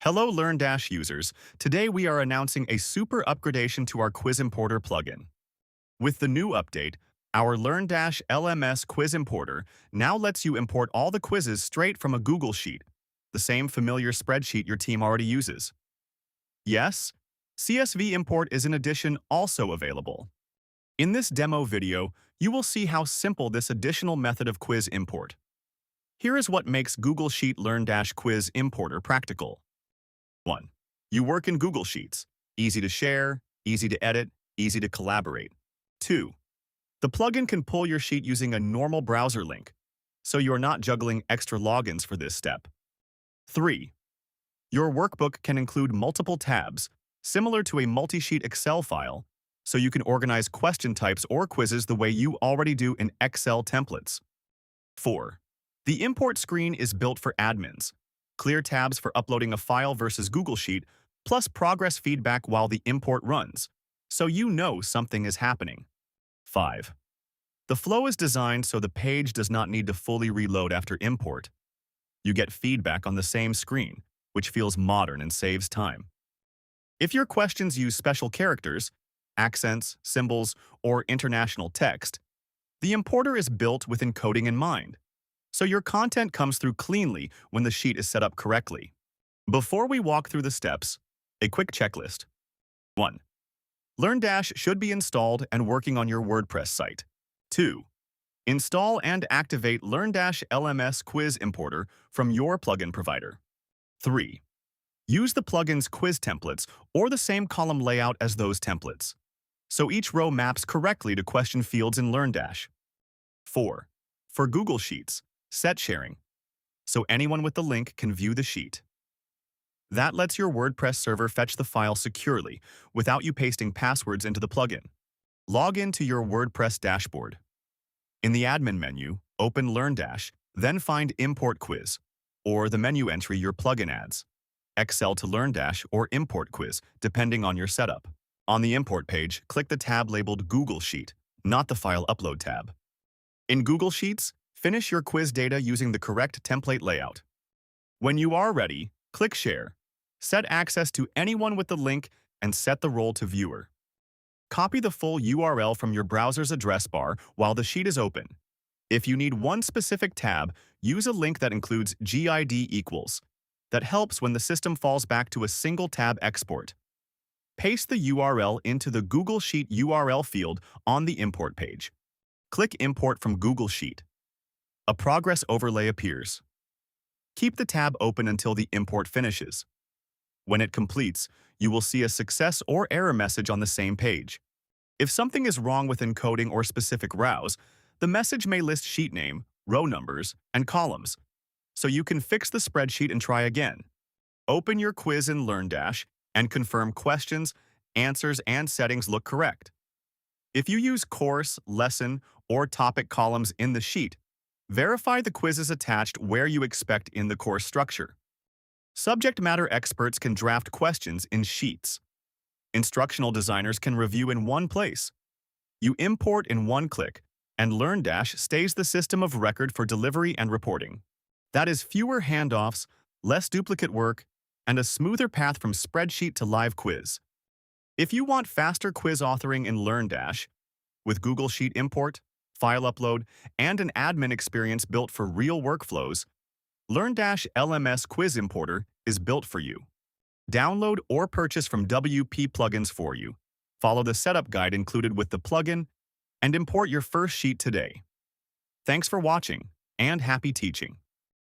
Hello LearnDash users. Today we are announcing a super upgradation to our Quiz Importer plugin. With the new update, our LearnDash LMS Quiz Importer now lets you import all the quizzes straight from a Google Sheet, the same familiar spreadsheet your team already uses. Yes, CSV import is in addition also available. In this demo video, you will see how simple this additional method of quiz import. Here is what makes Google Sheet LearnDash Quiz Importer practical. 1. You work in Google Sheets. Easy to share, easy to edit, easy to collaborate. 2. The plugin can pull your sheet using a normal browser link, so you are not juggling extra logins for this step. 3. Your workbook can include multiple tabs, similar to a multi-sheet Excel file, so you can organize question types or quizzes the way you already do in Excel templates. 4. The import screen is built for admins. Clear tabs for uploading a file versus Google Sheet, plus progress feedback while the import runs, so you know something is happening. 5. The flow is designed so the page does not need to fully reload after import. You get feedback on the same screen, which feels modern and saves time. If your questions use special characters, accents, symbols, or international text, the importer is built with encoding in mind, so your content comes through cleanly when the sheet is set up correctly. Before we walk through the steps, a quick checklist. 1. LearnDash should be installed and working on your WordPress site. 2. Install and activate LearnDash LMS Quiz Importer from your plugin provider. 3. Use the plugin's quiz templates or the same column layout as those templates, so each row maps correctly to question fields in LearnDash. 4. For Google Sheets, set sharing, so anyone with the link can view the sheet. That lets your WordPress server fetch the file securely without you pasting passwords into the plugin. Log into your WordPress dashboard. In the admin menu, open LearnDash, then find Import Quiz, or the menu entry your plugin adds. Excel to LearnDash or Import Quiz, depending on your setup. On the import page, click the tab labeled Google Sheet, not the File Upload tab. In Google Sheets, finish your quiz data using the correct template layout. When you are ready, click Share. Set access to anyone with the link and set the role to Viewer. Copy the full URL from your browser's address bar while the sheet is open. If you need one specific tab, use a link that includes GID equals. That helps when the system falls back to a single tab export. Paste the URL into the Google Sheet URL field on the import page. Click Import from Google Sheet. A progress overlay appears. Keep the tab open until the import finishes. When it completes, you will see a success or error message on the same page. If something is wrong with encoding or specific rows, the message may list sheet name, row numbers, and columns, so you can fix the spreadsheet and try again. Open your quiz in LearnDash and confirm questions, answers, and settings look correct. If you use course, lesson, or topic columns in the sheet, verify the quiz is attached where you expect in the course structure. Subject matter experts can draft questions in sheets. Instructional designers can review in one place. You import in one click, and LearnDash stays the system of record for delivery and reporting. That is fewer handoffs, less duplicate work, and a smoother path from spreadsheet to live quiz. If you want faster quiz authoring in LearnDash, with Google Sheet import, file upload, and an admin experience built for real workflows, LearnDash LMS Quiz Importer is built for you. Download or purchase from WP Plugins for you. Follow the setup guide included with the plugin, and import your first sheet today. Thanks for watching, and happy teaching.